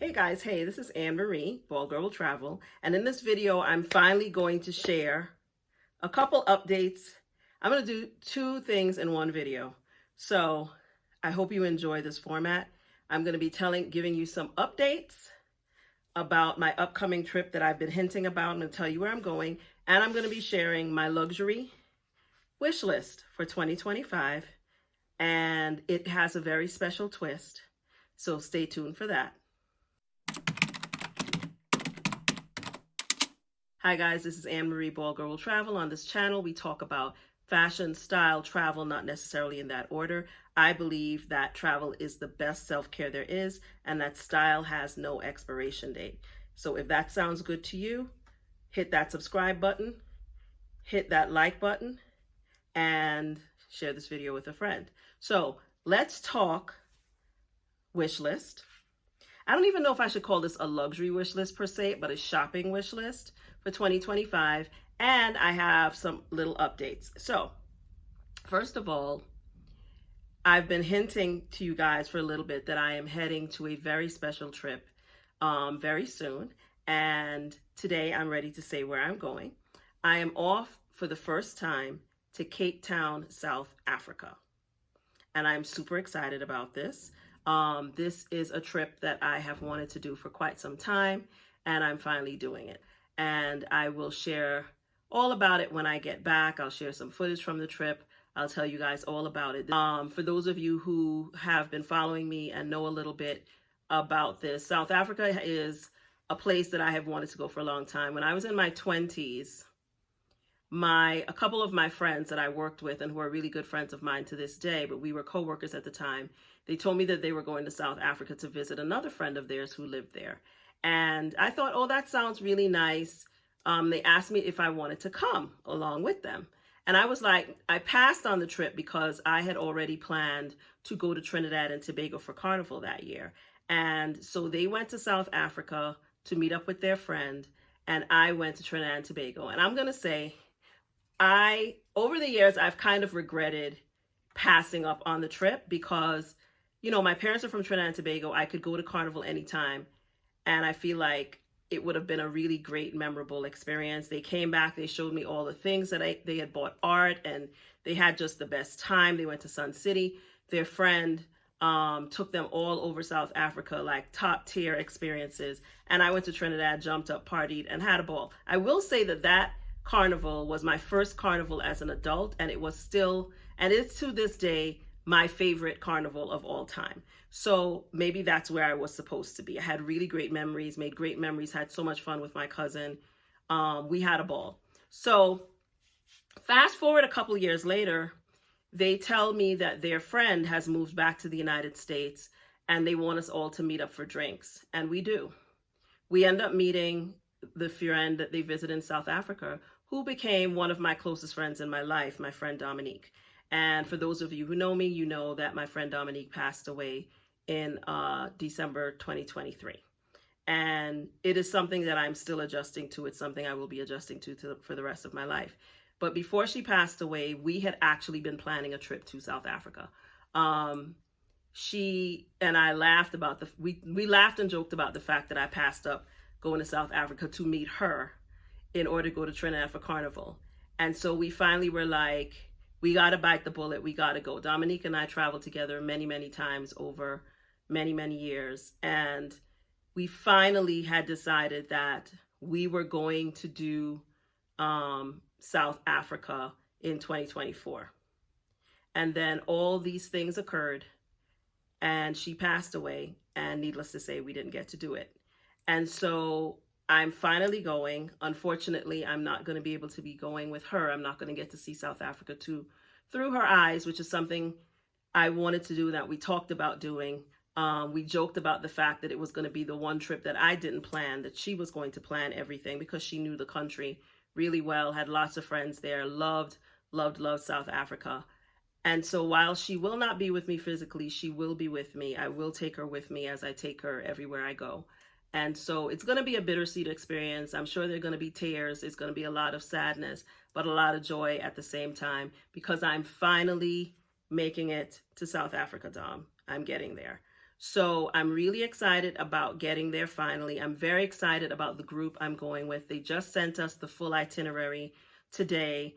Hey guys, hey, this is Anne Marie, BaldGirlWillTravel, and in this video, I'm finally going to share a couple updates. I'm going to do two things in one video. So I hope you enjoy this format. I'm going to be giving you some updates about my upcoming trip that I've been hinting about. I'm going to tell you where I'm going, and I'm going to be sharing my luxury wish list for 2025, and it has a very special twist. So stay tuned for that. Hi guys, this is Anne Marie, BaldGirlWillTravel. On this channel, we talk about fashion, style, travel, not necessarily in that order. I believe that travel is the best self-care there is, and that style has no expiration date. So if that sounds good to you, hit that subscribe button, hit that like button, and share this video with a friend. So let's talk wish list. I don't even know if I should call this a luxury wish list per se, but a shopping wish list for 2025. And I have some little updates. So first of all, I've been hinting to you guys for a little bit that I am heading to a very special trip very soon. And today I'm ready to say where I'm going. I am off for the first time to Cape Town, South Africa. And I'm super excited about this. This is a trip that I have wanted to do for quite some time, and I'm finally doing it. And I will share all about it when I get back. I'll share some footage from the trip. I'll tell you guys all about it. For those of you who have been following me and know a little bit about this, South Africa is a place that I have wanted to go for a long time. When I was in my 20s, a couple of my friends that I worked with and who are really good friends of mine to this day, but we were co-workers at the time, they told me that they were going to South Africa to visit another friend of theirs who lived there. And I thought, oh, that sounds really nice. They asked me if I wanted to come along with them. And I was like, I passed on the trip because I had already planned to go to Trinidad and Tobago for Carnival that year. And so they went to South Africa to meet up with their friend, and I went to Trinidad and Tobago. And I'm going to say, over the years, I've kind of regretted passing up on the trip because, you know, my parents are from Trinidad and Tobago. I could go to Carnival anytime. And I feel like it would have been a really great, memorable experience. They came back, they showed me all the things that they had bought art, and they had just the best time. They went to Sun City. Their friend took them all over South Africa, like top tier experiences. And I went to Trinidad, jumped up, partied, and had a ball. I will say that Carnival was my first carnival as an adult, and it was still, and it's to this day, my favorite carnival of all time. So maybe that's where I was supposed to be. I had really great memories, made great memories, had so much fun with my cousin. We had a ball. So fast forward a couple years later, they tell me that their friend has moved back to the United States and they want us all to meet up for drinks. And we do. We end up meeting the friend that they visit in South Africa, who became one of my closest friends in my life, my friend Dominique. And for those of you who know me, you know that my friend Dominique passed away in December 2023. And it is something that I'm still adjusting to. It's something I will be adjusting to for the rest of my life. But before she passed away, we had actually been planning a trip to South Africa. She and I laughed about we laughed and joked about the fact that I passed up going to South Africa to meet her in order to go to Trinidad for Carnival. And so we finally were like, we got to bite the bullet. We got to go. Dominique and I traveled together many, many times over many, many years. And we finally had decided that we were going to do South Africa in 2024. And then all these things occurred and she passed away. And needless to say, we didn't get to do it. And so I'm finally going. Unfortunately, I'm not going to be able to be going with her. I'm not going to get to see South Africa through her eyes, which is something I wanted to do that we talked about doing. We joked about the fact that it was going to be the one trip that I didn't plan, that she was going to plan everything because she knew the country really well, had lots of friends there, loved South Africa. And so while she will not be with me physically, she will be with me. I will take her with me as I take her everywhere I go. And so it's going to be a bittersweet experience. I'm sure there are going to be tears. It's going to be a lot of sadness, but a lot of joy at the same time because I'm finally making it to South Africa, Dom. I'm getting there. So I'm really excited about getting there finally. I'm very excited about the group I'm going with. They just sent us the full itinerary today.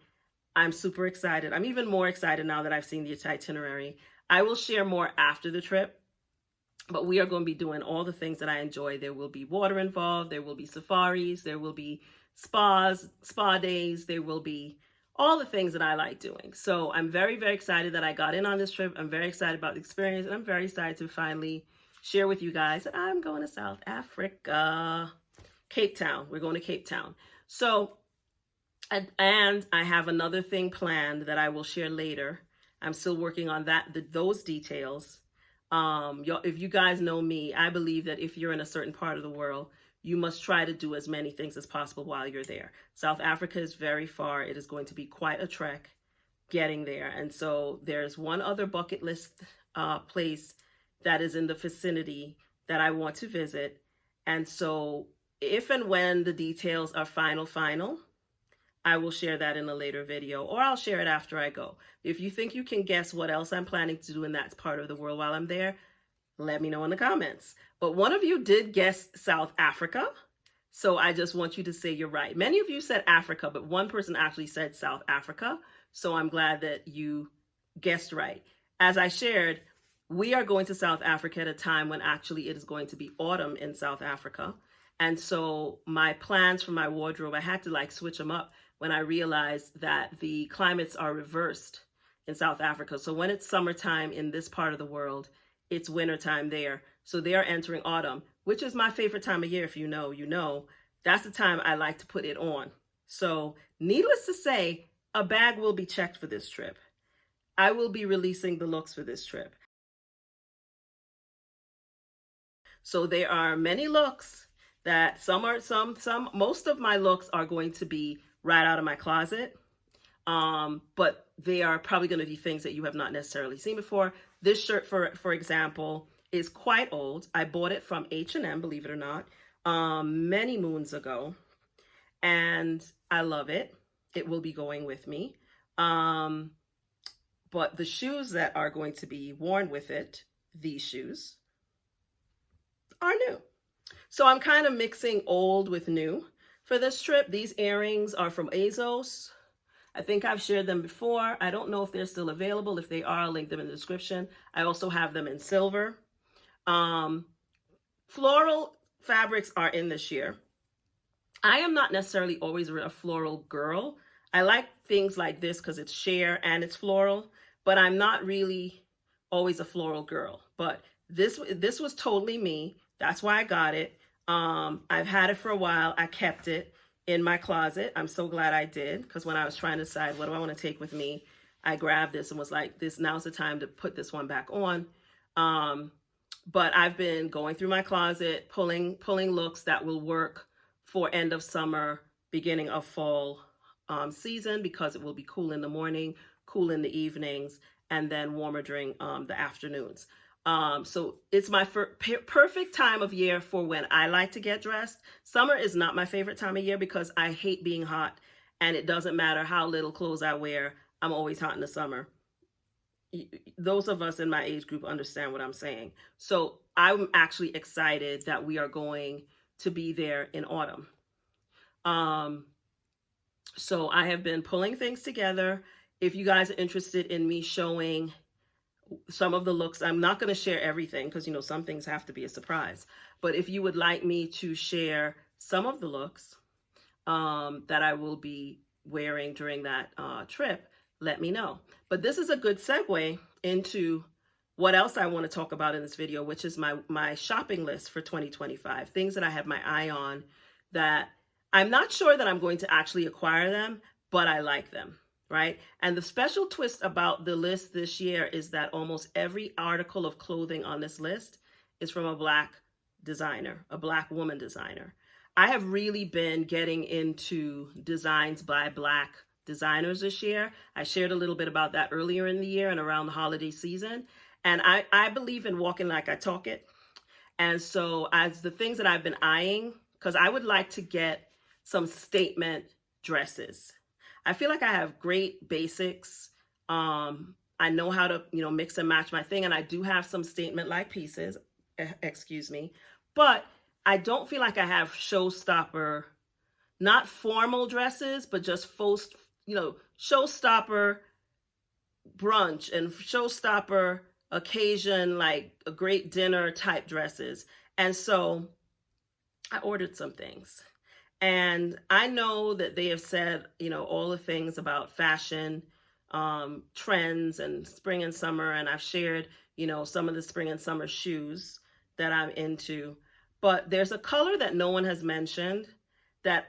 I'm super excited. I'm even more excited now that I've seen the itinerary. I will share more after the trip, but we are going to be doing all the things that I enjoy. There will be water involved. There will be safaris. There will be spa days. There will be all the things that I like doing. So I'm very, very excited that I got in on this trip. I'm very excited about the experience, and I'm very excited to finally share with you guys that I'm going to South Africa, Cape Town. We're going to Cape Town. So, and I have another thing planned that I will share later. I'm still working on those details. If you guys know me, I believe that if you're in a certain part of the world, you must try to do as many things as possible while you're there. South Africa is very far. It is going to be quite a trek getting there. And so there's one other bucket list place that is in the vicinity that I want to visit. And so if and when the details are final, I will share that in a later video, or I'll share it after I go. If you think you can guess what else I'm planning to do in that part of the world while I'm there, let me know in the comments. But one of you did guess South Africa, so I just want you to say you're right. Many of you said Africa, but one person actually said South Africa, so I'm glad that you guessed right. As I shared, we are going to South Africa at a time when actually it is going to be autumn in South Africa. And so my plans for my wardrobe, I had to switch them up when I realized that the climates are reversed in South Africa. So when it's summertime in this part of the world, it's wintertime there. So they are entering autumn, which is my favorite time of year. If you know, you know. That's the time I like to put it on. So needless to say, a bag will be checked for this trip. I will be releasing the looks for this trip. So there are many looks that most of my looks are going to be right out of my closet. But they are probably going to be things that you have not necessarily seen before. This shirt, for example, is quite old. I bought it from H&M, believe it or not, many moons ago. And I love it. It will be going with me. But the shoes that are going to be worn with it, these shoes, are new. So I'm kind of mixing old with new for this trip. These earrings are from ASOS. I think I've shared them before. I don't know if they're still available. If they are, I'll link them in the description. I also have them in silver. Floral fabrics are in this year. I am not necessarily always a floral girl. I like things like this because it's sheer and it's floral, but I'm not really always a floral girl. But this was totally me. That's why I got it. I've had it for a while. I kept it in my closet. I'm so glad I did, because when I was trying to decide what do I want to take with me, I grabbed this and was like, now's the time to put this one back on. But I've been going through my closet, pulling looks that will work for end of summer, beginning of fall season, because it will be cool in the morning, cool in the evenings, and then warmer during the afternoons. So it's my perfect time of year for when I like to get dressed. Summer is not my favorite time of year because I hate being hot, and it doesn't matter how little clothes I wear. I'm always hot in the summer. Those of us in my age group understand what I'm saying. So I'm actually excited that we are going to be there in autumn. So I have been pulling things together. If you guys are interested in me showing some of the looks, I'm not going to share everything because, some things have to be a surprise. But if you would like me to share some of the looks that I will be wearing during that trip, let me know. But this is a good segue into what else I want to talk about in this video, which is my shopping list for 2025. Things that I have my eye on that I'm not sure that I'm going to actually acquire them, but I like them. Right? And the special twist about the list this year is that almost every article of clothing on this list is from a Black designer, a Black woman designer. I have really been getting into designs by Black designers this year. I shared a little bit about that earlier in the year and around the holiday season. And I believe in walking like I talk it. And so as the things that I've been eyeing, because I would like to get some statement dresses. I feel like I have great basics. I know how to, mix and match my thing. And I do have some statement-like pieces. excuse me. But I don't feel like I have showstopper, not formal dresses, but just showstopper brunch and showstopper occasion, like a great dinner type dresses. And so I ordered some things. And I know that they have said, all the things about fashion trends and spring and summer. And I've shared, some of the spring and summer shoes that I'm into. But there's a color that no one has mentioned that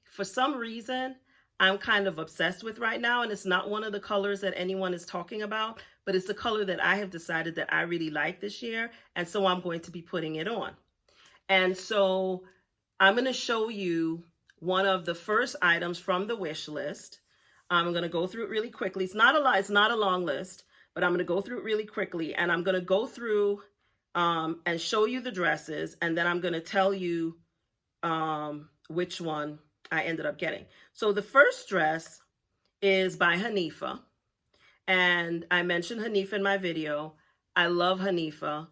for some reason, I'm kind of obsessed with right now. And it's not one of the colors that anyone is talking about, but it's the color that I have decided that I really like this year. And so I'm going to be putting it on. And so I'm going to show you one of the first items from the wish list. I'm going to go through it really quickly. It's not a long list, but I'm going to go through it really quickly. And I'm going to go through and show you the dresses. And then I'm going to tell you which one I ended up getting. So the first dress is by Hanifa. And I mentioned Hanifa in my video. I love Hanifa.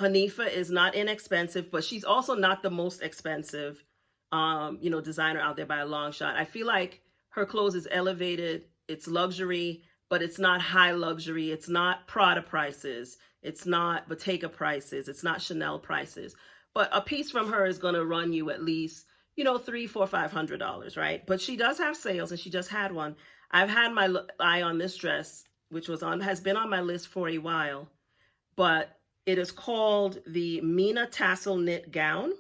Hanifa is not inexpensive, but she's also not the most expensive, designer out there by a long shot. I feel like her clothes is elevated. It's luxury, but it's not high luxury. It's not Prada prices. It's not Bottega prices. It's not Chanel prices. But a piece from her is going to run you at least, $300, $400, $500, right? But she does have sales, and she just had one. I've had my eye on this dress, which has been on my list for a while, but it is called the Mina Tassel knit gown.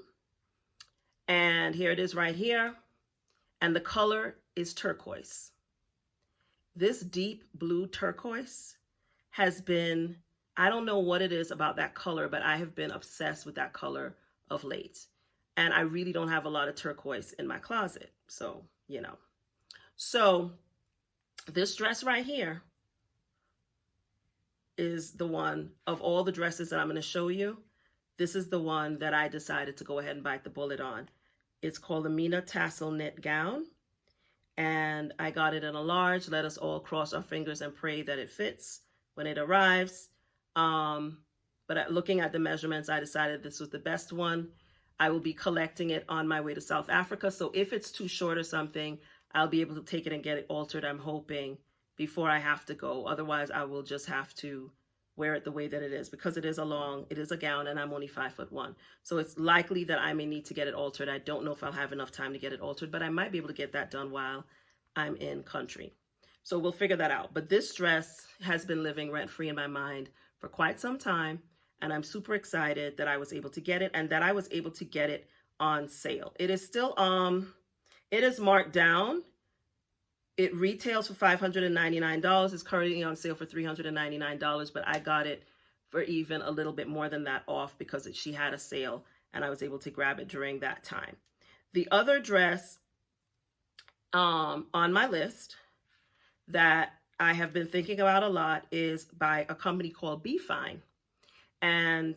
And here it is right here. And the color is turquoise. This deep blue turquoise has been, I don't know what it is about that color, but I have been obsessed with that color of late. And I really don't have a lot of turquoise in my closet. So, So this dress right here is the one of all the dresses that I'm going to show you. This is the one that I decided to go ahead and bite the bullet on. It's called the Mina Tassel knit gown. And I got it in a large. Let us all cross our fingers and pray that it fits when it arrives. But looking at the measurements, I decided this was the best one. I will be collecting it on my way to South Africa. So if it's too short or something, I'll be able to take it and get it altered, I'm hoping, before I have to go. Otherwise, I will just have to wear it the way that it is, because it is a gown, and I'm only 5'1". So it's likely that I may need to get it altered. I don't know if I'll have enough time to get it altered, but I might be able to get that done while I'm in country. So we'll figure that out. But this dress has been living rent-free in my mind for quite some time, and I'm super excited that I was able to get it, and that I was able to get it on sale. It is still, it is marked down. It retails for $599. It's currently on sale for $399, but I got it for even a little bit more than that off because she had a sale and I was able to grab it during that time. The other dress on my list that I have been thinking about a lot is by a company called BFyne. And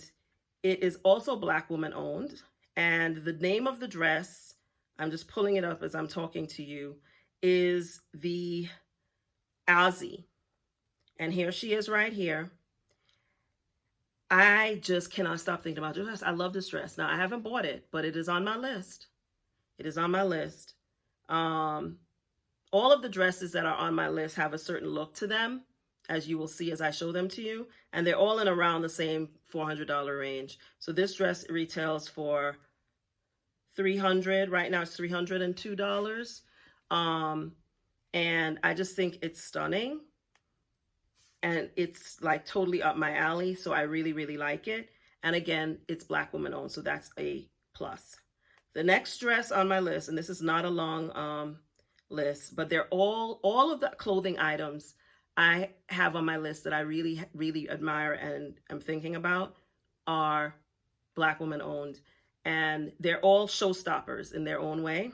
it is also Black woman owned. And the name of the dress, I'm just pulling it up as I'm talking to you, is the Azi. And here she is right here. I just cannot stop thinking about this dress. I love this dress. Now, I haven't bought it, but it is on my list. It is on my list. All of the dresses that are on my list have a certain look to them, as you will see as I show them to you. And they're all in around the same $400 range. So this dress retails for $300. Right now it's $302. And I just think it's stunning. And it's like totally up my alley. So I really, really like it. And again, it's Black woman owned. So that's a plus. The next dress on my list, and this is not a long list, but they're all of the clothing items I have on my list that I really, really admire and am thinking about are Black woman owned. And they're all showstoppers in their own way.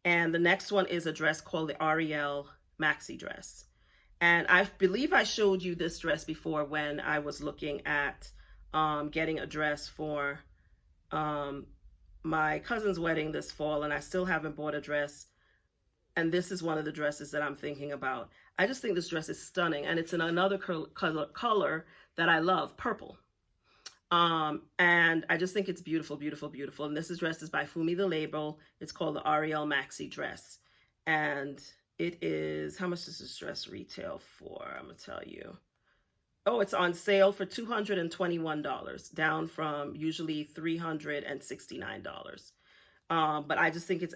And the next one is a dress called the Arielle Maxi dress. And I believe I showed you this dress before when I was looking at getting a dress for my cousin's wedding this fall, and I still haven't bought a dress. And this is one of the dresses that I'm thinking about. I just think this dress is stunning, and it's in another color that I love, purple. And I just think it's beautiful, beautiful, beautiful. And this dress is by Fumi the label. It's called the Arielle Maxi dress. And it is, how much does this dress retail for? I'm going to tell you. Oh, it's on sale for $221, down from usually $369. But I just think it's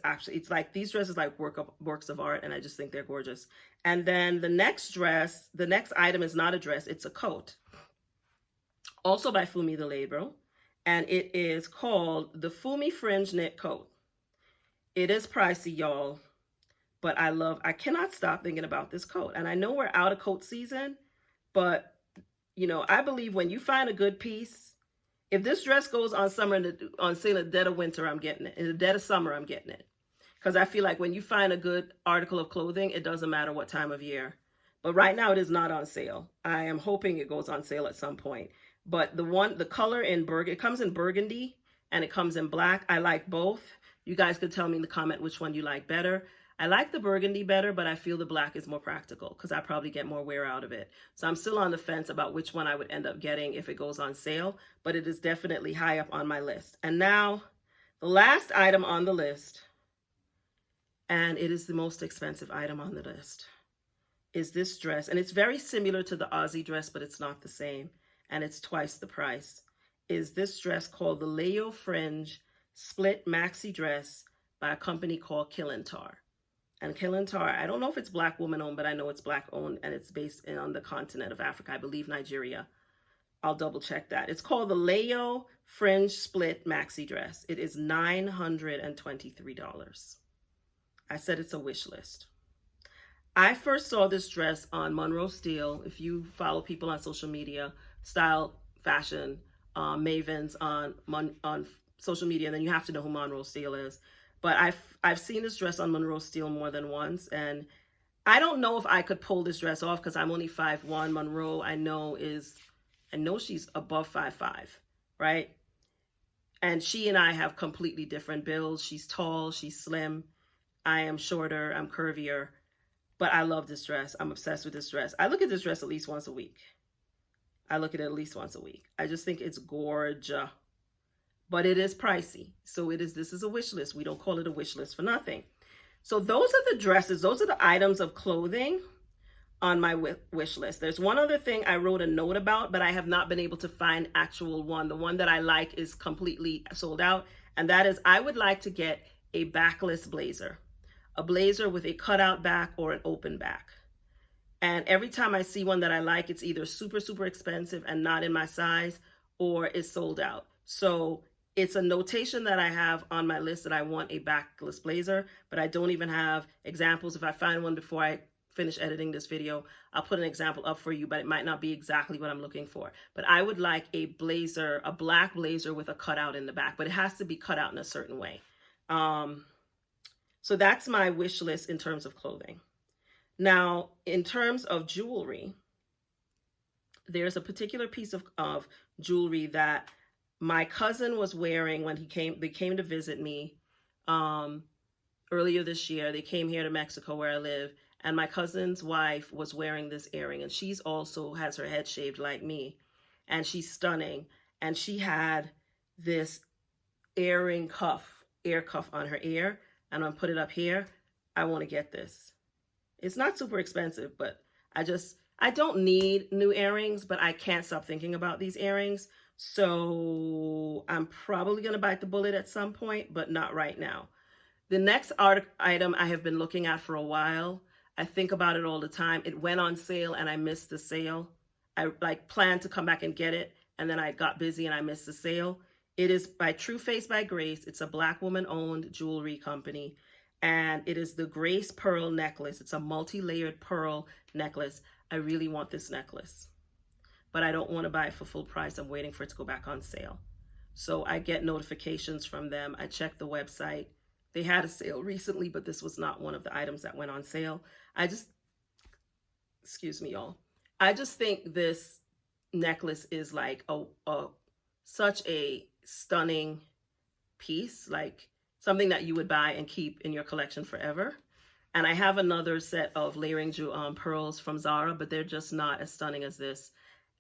like these dresses like works of art, and I just think they're gorgeous. And then the next item is not a dress, it's a coat. Also by Fumi the label, and it is called the Fumi Fringe knit coat. It is pricey, y'all, but I cannot stop thinking about this coat. And I know we're out of coat season, but you know, I believe when you find a good piece, if this dress goes on sale in the dead of winter, I'm getting it. In the dead of summer, I'm getting it. Because I feel like when you find a good article of clothing, it doesn't matter what time of year. But right now it is not on sale. I am hoping it goes on sale at some point. But the color in burgundy, it comes in burgundy and it comes in black. I like both. You guys could tell me in the comment which one you like better. I like the burgundy better, but I feel the black is more practical because I probably get more wear out of it. So I'm still on the fence about which one I would end up getting if it goes on sale, but it is definitely high up on my list. And now the last item on the list, and it is the most expensive item on the list, is this dress. And it's very similar to the Azi dress, but it's not the same. And it's twice the price. Is this dress called the Layo Fringe Split Maxi Dress by a company called Kilentar. And Kilentar, I don't know if it's Black woman owned, but I know it's Black owned, and it's based on the continent of Africa, I believe Nigeria. I'll double check that. It's called the Layo Fringe Split Maxi Dress. It is $923. I said it's a wish list. I first saw this dress on Monroe Steele. If you follow people on social media, style, fashion, mavens on social media, then you have to know who Monroe Steele is. But I've seen this dress on Monroe Steele more than once, and I don't know if I could pull this dress off because I'm only 5'1". Monroe, I know she's above 5'5", right? And she and I have completely different builds. She's tall, she's slim. I am shorter, I'm curvier. But I love this dress. I'm obsessed with this dress. I look at this dress at least once a week. I just think it's gorgeous. But it is pricey. So this is a wish list. We don't call it a wish list for nothing. So those are the dresses. Those are the items of clothing on my wish list. There's one other thing I wrote a note about, but I have not been able to find actual one. The one that I like is completely sold out. And that is, I would like to get a backless blazer. A blazer with a cutout back or an open back. And every time I see one that I like, it's either super, super expensive and not in my size, or it's sold out. So it's a notation that I have on my list that I want a backless blazer, but I don't even have examples. If I find one before I finish editing this video, I'll put an example up for you, but it might not be exactly what I'm looking for. But I would like a blazer, a black blazer with a cutout in the back, but it has to be cut out in a certain way. So that's my wish list in terms of clothing. Now, in terms of jewelry, there's a particular piece of jewelry that my cousin was wearing when they came to visit me earlier this year. They came here to Mexico where I live, and my cousin's wife was wearing this earring, and she's also has her head shaved like me, and she's stunning. And she had this ear cuff on her ear, and I'm gonna put it up here. I want to get this. It's not super expensive, but I don't need new earrings, but I can't stop thinking about these earrings. So I'm probably going to bite the bullet at some point, but not right now. The next item I have been looking at for a while. I think about it all the time. It went on sale and I missed the sale. I planned to come back and get it, and then I got busy and I missed the sale. It is by True Face by Grace. It's a Black woman owned jewelry company. And it is the Grace Pearl necklace. It's a multi-layered pearl necklace. I really want this necklace, but I don't want to buy it for full price. I'm waiting for it to go back on sale. So I get notifications from them. I check the website. They had a sale recently, but this was not one of the items that went on sale. Excuse me, y'all. I just think this necklace is like such a stunning piece, like something that you would buy and keep in your collection forever. And I have another set of layering pearls from Zara, but they're just not as stunning as this.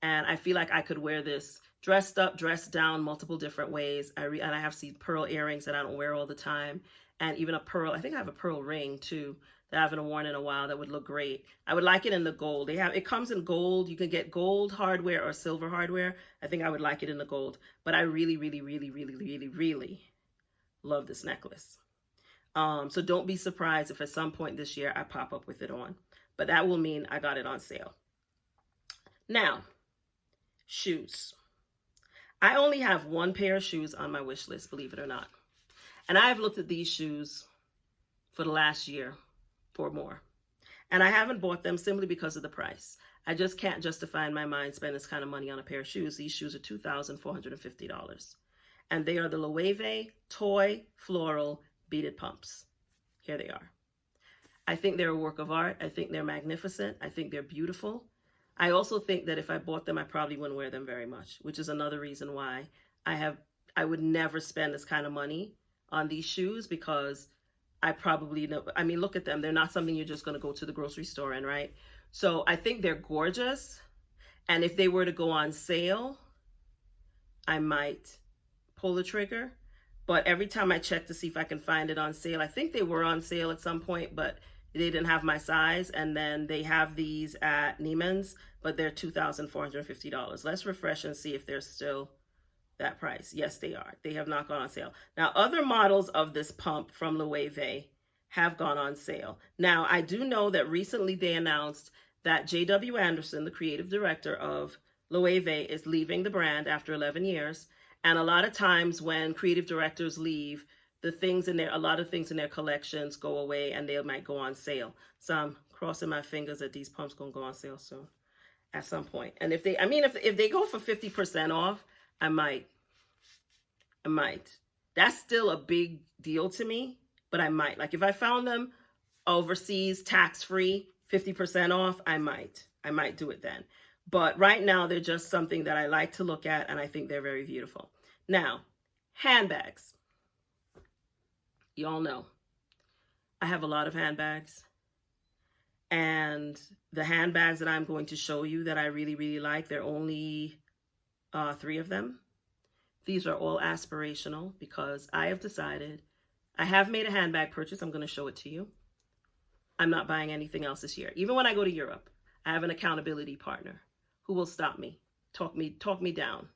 And I feel like I could wear this dressed up, dressed down multiple different ways. And I have these pearl earrings that I don't wear all the time. And even a pearl, I think I have a pearl ring too that I haven't worn in a while that would look great. I would like it in the gold. It comes in gold. You can get gold hardware or silver hardware. I think I would like it in the gold. But I really, really, really, really, really, really love this necklace. So don't be surprised if at some point this year I pop up with it on. But that will mean I got it on sale. Now, shoes. I only have one pair of shoes on my wish list, believe it or not. And I've looked at these shoes for the last year or more. And I haven't bought them simply because of the price. I just can't justify in my mind spending this kind of money on a pair of shoes. These shoes are $2,450. And they are the Loewe Toy Floral Beaded Pumps. Here they are. I think they're a work of art. I think they're magnificent. I think they're beautiful. I also think that if I bought them, I probably wouldn't wear them very much, which is another reason why I would never spend this kind of money on these shoes, because I probably know, I mean, look at them. They're not something you're just going to go to the grocery store in, right? So I think they're gorgeous. And if they were to go on sale, I might pull the trigger. But every time I check to see if I can find it on sale, I think they were on sale at some point, but they didn't have my size. And then they have these at Neiman's, but they're $2,450. Let's refresh and see if they're still that price. Yes, they are. They have not gone on sale. Now, other models of this pump from Loewe have gone on sale. Now, I do know that recently they announced that J.W. Anderson, the creative director of Loewe, is leaving the brand after 11 years. And a lot of times when creative directors leave, a lot of things in their collections go away and they might go on sale. So I'm crossing my fingers that these pumps gonna go on sale soon at some point. And if they go for 50% off, I might. That's still a big deal to me, but I might. Like if I found them overseas, tax-free, 50% off, I might do it then. But right now, they're just something that I like to look at, and I think they're very beautiful. Now, handbags. You all know, I have a lot of handbags. And the handbags that I'm going to show you that I really, really like, there are only 3 of them. These are all aspirational because I have decided, I have made a handbag purchase. I'm going to show it to you. I'm not buying anything else this year. Even when I go to Europe, I have an accountability partner who will stop me, talk me down.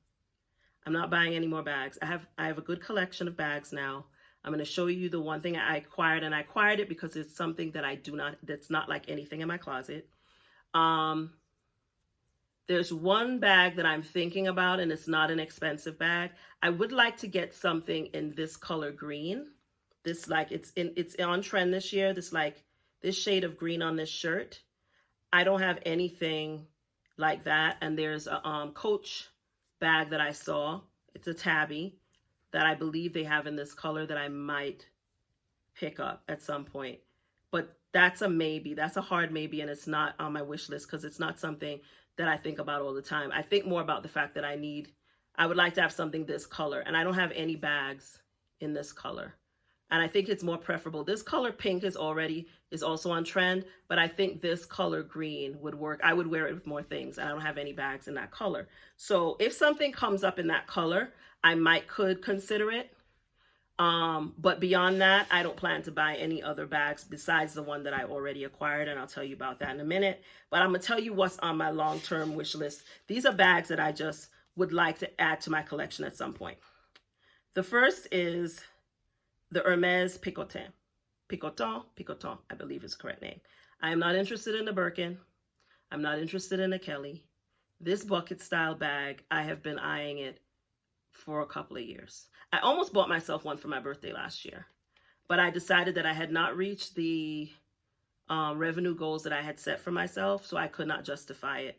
I'm not buying any more bags. I have a good collection of bags now. I'm going to show you the one thing I acquired, and I acquired it because it's something that that's not like anything in my closet. There's one bag that I'm thinking about, and it's not an expensive bag. I would like to get something in this color green. This it's on trend this year. This shade of green on this shirt. I don't have anything like that. And there's a Coach bag that I saw. It's a tabby that I believe they have in this color that I might pick up at some point. But that's a maybe. That's a hard maybe, and it's not on my wish list because it's not something that I think about all the time. I think more about the fact that I would like to have something this color, and I don't have any bags in this color. And I think it's more preferable. This color pink is also on trend, but I think this color green would work. I would wear it with more things, and I don't have any bags in that color. So if something comes up in that color, I could consider it. But beyond that, I don't plan to buy any other bags besides the one that I already acquired, and I'll tell you about that in a minute. But I'm gonna tell you what's on my long-term wish list. These are bags that I just would like to add to my collection at some point. The first is the Hermes Picotin. Picotin, I believe is the correct name. I am not interested in the Birkin. I'm not interested in the Kelly. This bucket style bag, I have been eyeing it for a couple of years. I almost bought myself one for my birthday last year, but I decided that I had not reached the revenue goals that I had set for myself, so I could not justify it.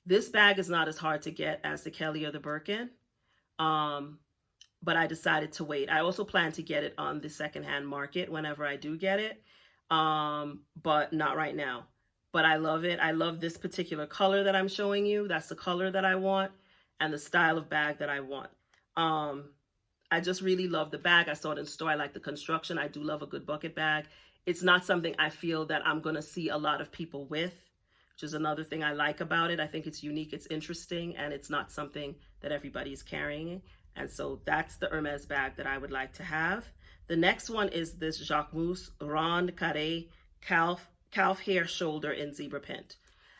This bag is not as hard to get as the Kelly or the Birkin, but I decided to wait. I also plan to get it on the secondhand market whenever I do get it, but not right now. But I love it. I love this particular color that I'm showing you. That's the color that I want and the style of bag that I want. I just really love the bag. I saw it in store. I like the construction. I do love a good bucket bag. It's not something I feel that I'm going to see a lot of people with. which is another thing I like about it. I think it's unique, it's interesting, and it's not something that everybody's carrying. And so that's the Hermes bag that I would like to have. The next one is this Jacquemus Rond Carré calf hair shoulder in zebra print.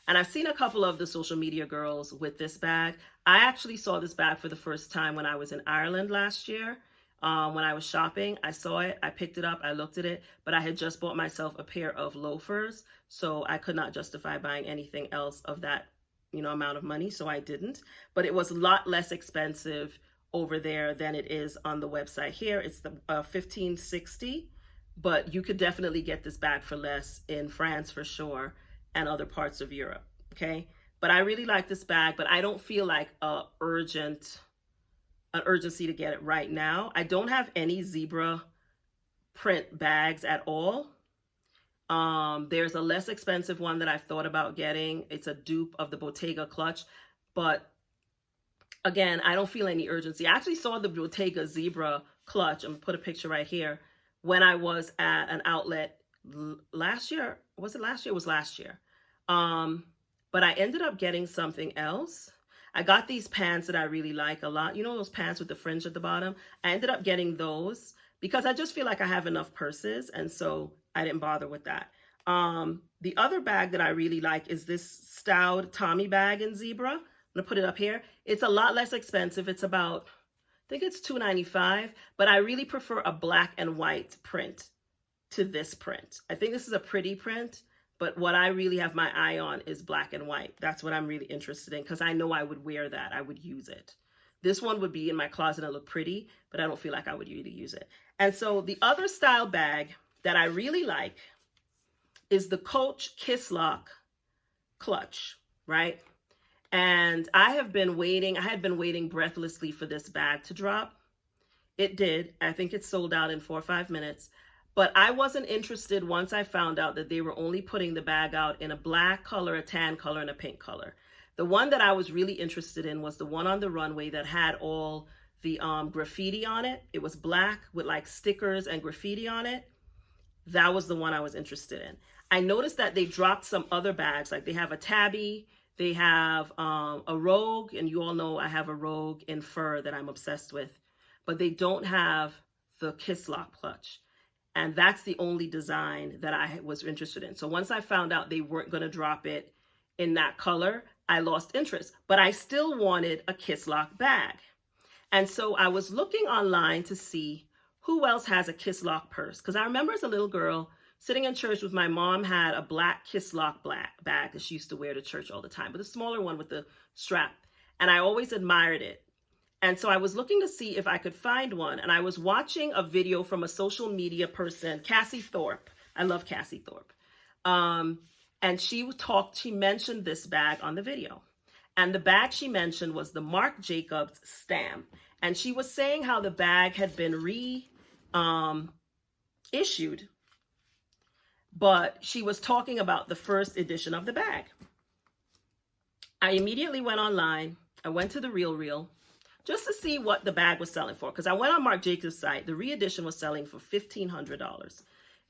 And I've seen a couple of the social media girls with this bag. I actually saw this bag for the first time when I was in Ireland last year. When I was shopping, I saw it, I picked it up, I looked at it, but I had just bought myself a pair of loafers, so I could not justify buying anything else of that, amount of money, so I didn't. But it was a lot less expensive over there than it is on the website here. It's the $15.60, but you could definitely get this bag for less in France for sure, and other parts of Europe, okay? But I really like this bag, but I don't feel like an urgency to get it right now. I don't have any zebra print bags at all. There's a less expensive one that I've thought about getting. It's a dupe of the Bottega clutch, but again, I don't feel any urgency. I actually saw the Bottega zebra clutch. I'm gonna put a picture right here when I was at an outlet last year. Was it last year? It was last year. But I ended up getting something else. I got these pants that I really like a lot. You know those pants with the fringe at the bottom? I ended up getting those because I just feel like I have enough purses, and so I didn't bother with that. The other bag that I really like is this styled Tommy bag in zebra. I'm gonna put it up here. It's a lot less expensive. It's about, I think it's $2.95, but I really prefer a black and white print to this print. I think this is a pretty print, but what I really have my eye on is black and white. That's what I'm really interested in because I know I would wear that. I would use it. This one would be in my closet and look pretty, but I don't feel like I would really use it. And so the other style bag that I really like is the Coach Kiss Lock clutch, right? And I had been waiting breathlessly for this bag to drop. It did. I think it sold out in 4 or 5 minutes. But I wasn't interested once I found out that they were only putting the bag out in a black color, a tan color, and a pink color. The one that I was really interested in was the one on the runway that had all the graffiti on it. It was black with like stickers and graffiti on it. That was the one I was interested in. I noticed that they dropped some other bags, like they have a Tabby, they have a Rogue, and you all know I have a Rogue in fur that I'm obsessed with, but they don't have the Kiss Lock clutch. And that's the only design that I was interested in. So once I found out they weren't going to drop it in that color, I lost interest. But I still wanted a Kiss Lock bag. And so I was looking online to see who else has a Kiss Lock purse. Because I remember as a little girl sitting in church with my mom, had a black Kiss Lock black bag that she used to wear to church all the time, but the smaller one with the strap. And I always admired it. And so I was looking to see if I could find one. And I was watching a video from a social media person, Cassie Thorpe. I love Cassie Thorpe. And she mentioned this bag on the video. And the bag she mentioned was the Marc Jacobs stamp. And she was saying how the bag had been reissued. But she was talking about the first edition of the bag. I immediately went online. I went to the RealReal just to see what the bag was selling for. Because I went on Marc Jacobs' site. The re-edition was selling for $1,500. It's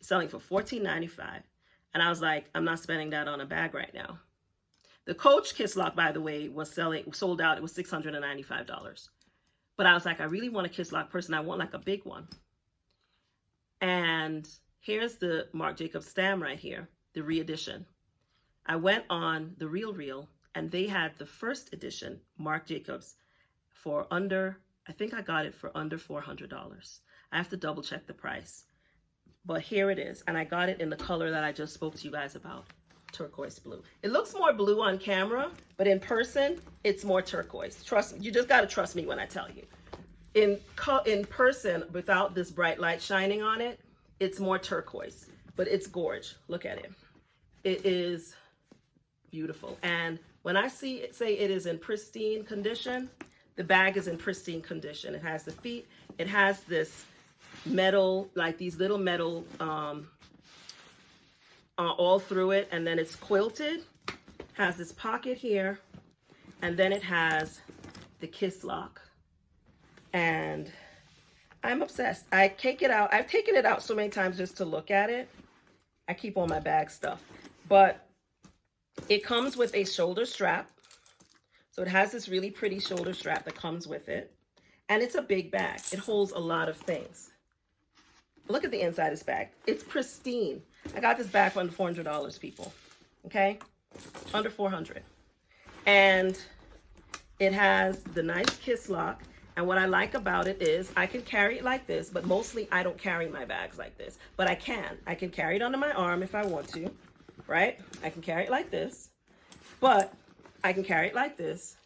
selling for $1,495. And I was like, I'm not spending that on a bag right now. The Coach Kiss Lock, by the way, was sold out. It was $695. But I was like, I really want a Kiss Lock purse, and I want like a big one. And here's the Marc Jacobs stamp right here, the re-edition. I went on the RealReal, and they had the first edition Marc Jacobs for under, I think I got it for under $400. I have to double check the price. But here it is. And I got it in the color that I just spoke to you guys about, turquoise blue. It looks more blue on camera, but in person, it's more turquoise. Trust me, you just gotta trust me when I tell you. In person, without this bright light shining on it, it's more turquoise, but it's gorgeous. Look at it. It is beautiful. And when I say it is in pristine condition, the bag is in pristine condition. It has the feet. It has this metal, like these little metal all through it. And then it's quilted. Has this pocket here. And then it has the Kiss Lock. And I'm obsessed. I take it out. I've taken it out so many times just to look at it. I keep all my bag stuff. But It comes with a shoulder strap. So it has this really pretty shoulder strap that comes with it. And it's a big bag. It holds a lot of things. Look at the inside of this bag. It's pristine. I got this bag for under $400, people. Okay? Under $400. And it has the nice kiss lock. And what I like about it is I can carry it like this, but mostly I don't carry my bags like this. But I can. I can carry it under my arm if I want to, right? I can carry it like this, but I can carry it like this.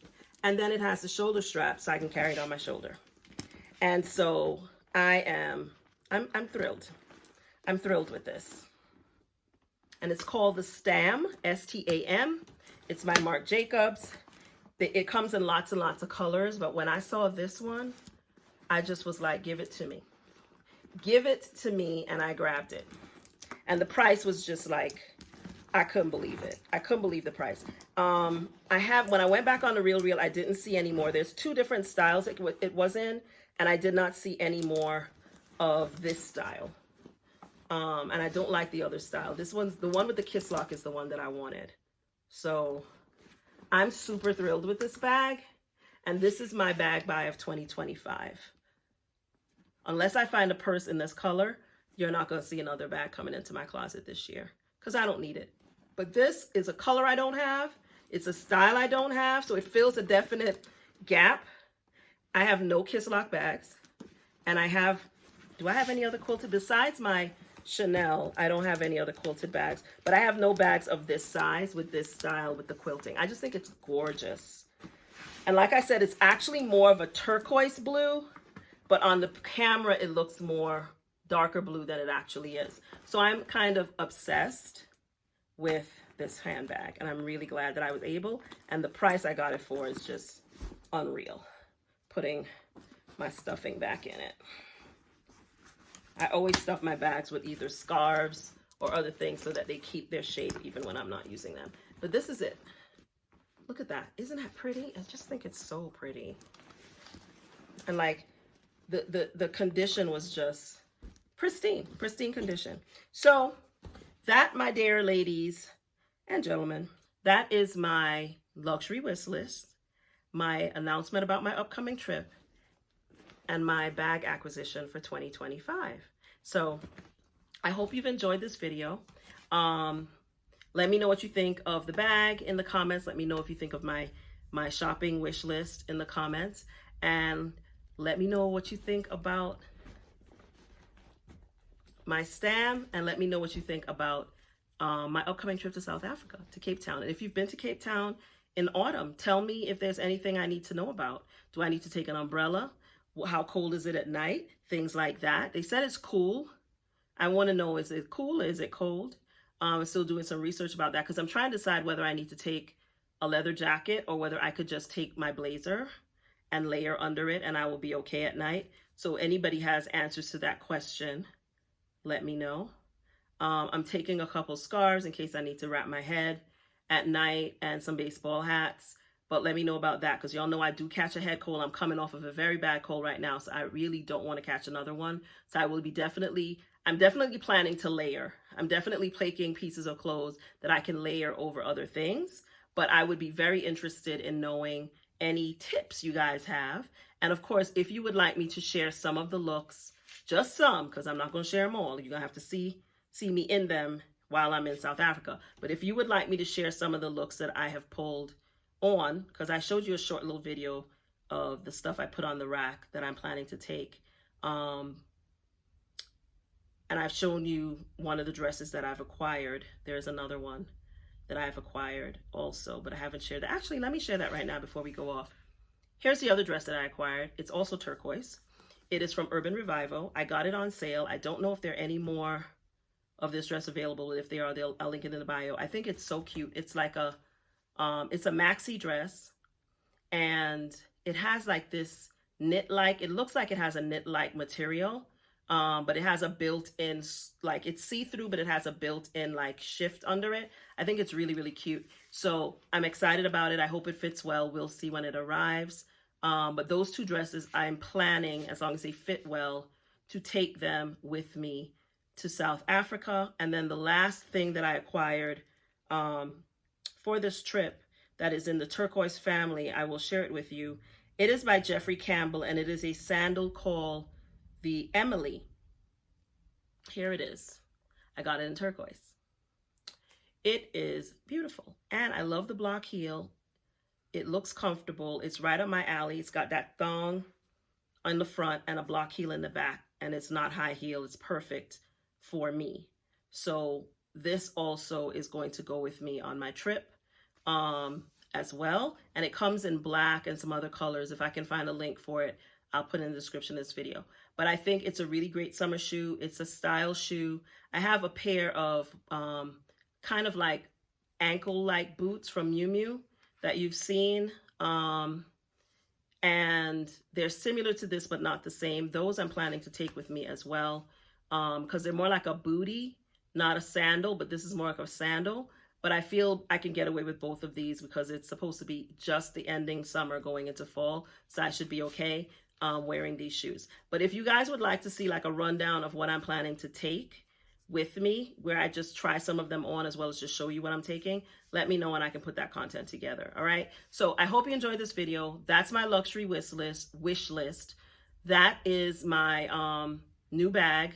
And then it has the shoulder strap, so I can carry it on my shoulder. And so I'm thrilled. I'm thrilled with this. And it's called the Stam, S-T-A-M. It's by Marc Jacobs. It comes in lots and lots of colors, but when I saw this one, I just was like, give it to me. Give it to me, and I grabbed it. And the price was just like, I couldn't believe it. I couldn't believe the price. When I went back on the Real, I didn't see any more. There's 2 different styles it was in, and I did not see any more of this style. And I don't like the other style. This one's, the one with the kiss lock is the one that I wanted. So I'm super thrilled with this bag. And this is my bag buy of 2025. Unless I find a purse in this color, you're not going to see another bag coming into my closet this year, because I don't need it. But this is a color I don't have. It's a style I don't have. So it fills a definite gap. I have no kiss lock bags. And do I have any other quilted? Besides my Chanel, I don't have any other quilted bags. But I have no bags of this size with this style with the quilting. I just think it's gorgeous. And like I said, it's actually more of a turquoise blue. But on the camera, it looks more darker blue than it actually is. So I'm kind of obsessed with this handbag. And I'm really glad that I was able. And the price I got it for is just unreal. Putting my stuffing back in it. I always stuff my bags with either scarves or other things so that they keep their shape even when I'm not using them. But this is it. Look at that. Isn't that pretty? I just think it's so pretty. And like the condition was just pristine condition. So that, my dear ladies and gentlemen, that is my luxury wish list, my announcement about my upcoming trip, and my bag acquisition for 2025. So I hope you've enjoyed this video. Let me know what you think of the bag in the comments. Let me know if you think of my shopping wish list in the comments. And let me know what you think about my stam. And let me know what you think about my upcoming trip to South Africa, to Cape Town. And if you've been to Cape Town in autumn, tell me if there's anything I need to know about. Do I need to take an umbrella? How cold is it at night? Things like that. They said it's cool. I want to know, is it cool or is it cold? I'm still doing some research about that because I'm trying to decide whether I need to take a leather jacket or whether I could just take my blazer and layer under it and I will be okay at night. So anybody has answers to that question, let me know. I'm taking a couple scarves in case I need to wrap my head at night and some baseball hats. But let me know about that because y'all know I do catch a head cold. I'm coming off of a very bad cold right now, so I really don't want to catch another one. So I will be I'm definitely planning to layer. I'm definitely taking pieces of clothes that I can layer over other things. But I would be very interested in knowing any tips you guys have. And of course, if you would like me to share some of the looks, just some, because I'm not going to share them all. You're going to have to see me in them while I'm in South Africa. But if you would like me to share some of the looks that I have pulled on, because I showed you a short little video of the stuff I put on the rack that I'm planning to take. And I've shown you one of the dresses that I've acquired. There's another one that I've acquired also, but I haven't shared that. Actually, let me share that right now before we go off. Here's the other dress that I acquired. It's also turquoise. It is from Urban Revival. I got it on sale. I don't know if there are any more of this dress available. If they are, I'll link it in the bio. I think it's so cute. It's like it's a maxi dress, and it has like this knit-like, it looks like it has a knit-like material, but it has a built-in, like it's see-through, but it has a built-in like shift under it. I think it's really, really cute. So I'm excited about it. I hope it fits well. We'll see when it arrives. But those 2 dresses, I'm planning, as long as they fit well, to take them with me to South Africa. And then the last thing that I acquired, for for this trip that is in the turquoise family. I will share it with you. It is by Jeffrey Campbell, and it is a sandal called the Emily. Here it is. I got it in turquoise. It is beautiful, and I love the block heel. It looks comfortable. It's right up my alley. It's got that thong on the front and a block heel in the back, and it's not high heel. It's perfect for me. So this also is going to go with me on my trip as well. And it comes in black and some other colors. If I can find a link for it, I'll put it in the description of this video. But I think it's a really great summer shoe. It's a style shoe. I have a pair of kind of like ankle-like boots from Miu Miu that you've seen. And they're similar to this, but not the same. Those I'm planning to take with me as well, because they're more like a bootie, not a sandal, but this is more like a sandal. But I feel I can get away with both of these because it's supposed to be just the ending summer going into fall. So I should be okay wearing these shoes. But if you guys would like to see like a rundown of what I'm planning to take with me, where I just try some of them on as well as just show you what I'm taking, let me know and I can put that content together. All right. So I hope you enjoyed this video. That's my luxury wish list. That is my new bag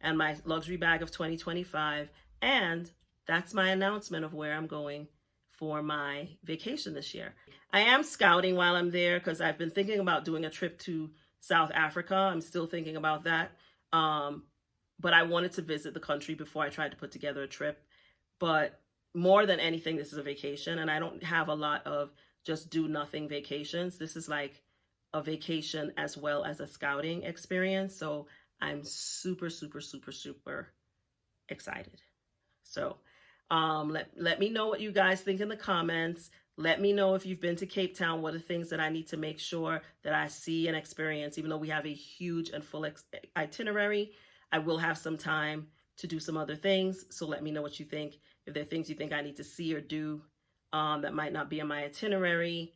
and my luxury bag of 2025. And that's my announcement of where I'm going for my vacation this year. I am scouting while I'm there because I've been thinking about doing a trip to South Africa. I'm still thinking about that. But I wanted to visit the country before I tried to put together a trip. But more than anything, this is a vacation, and I don't have a lot of just do nothing vacations. This is like a vacation as well as a scouting experience. So I'm super, super, super, super excited. So let me know what you guys think in the comments. Let me know if you've been to Cape Town. What are things that I need to make sure that I see and experience, even though we have a huge and full itinerary. I will have some time to do some other things. So let me know what you think. If there are things you think I need to see or do that might not be in my itinerary,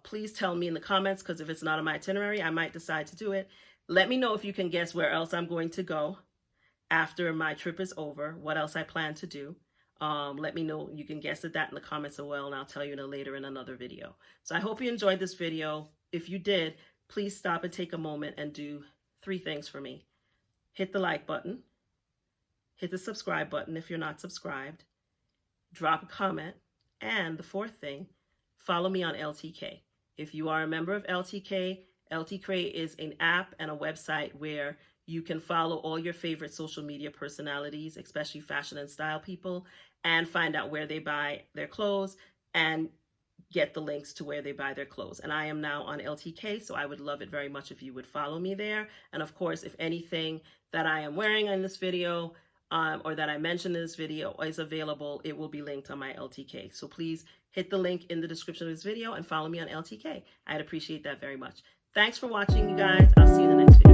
please tell me in the comments, because if it's not in my itinerary, I might decide to do it. Let me know if you can guess where else I'm going to go after my trip is over, what else I plan to do. Let me know. You can guess at that in the comments as well, and I'll tell you later in another video. So I hope you enjoyed this video. If you did, please stop and take a moment and do 3 things for me. Hit the like button, hit the subscribe button if you're not subscribed, drop a comment, and the 4th thing, follow me on LTK. If you are a member of LTK, LTK is an app and a website where you can follow all your favorite social media personalities, especially fashion and style people, and find out where they buy their clothes and get the links to where they buy their clothes. And I am now on LTK, so I would love it very much if you would follow me there. And of course, if anything that I am wearing in this video or that I mentioned in this video is available, it will be linked on my LTK. So please hit the link in the description of this video and follow me on LTK. I'd appreciate that very much. Thanks for watching, you guys. I'll see you in the next video.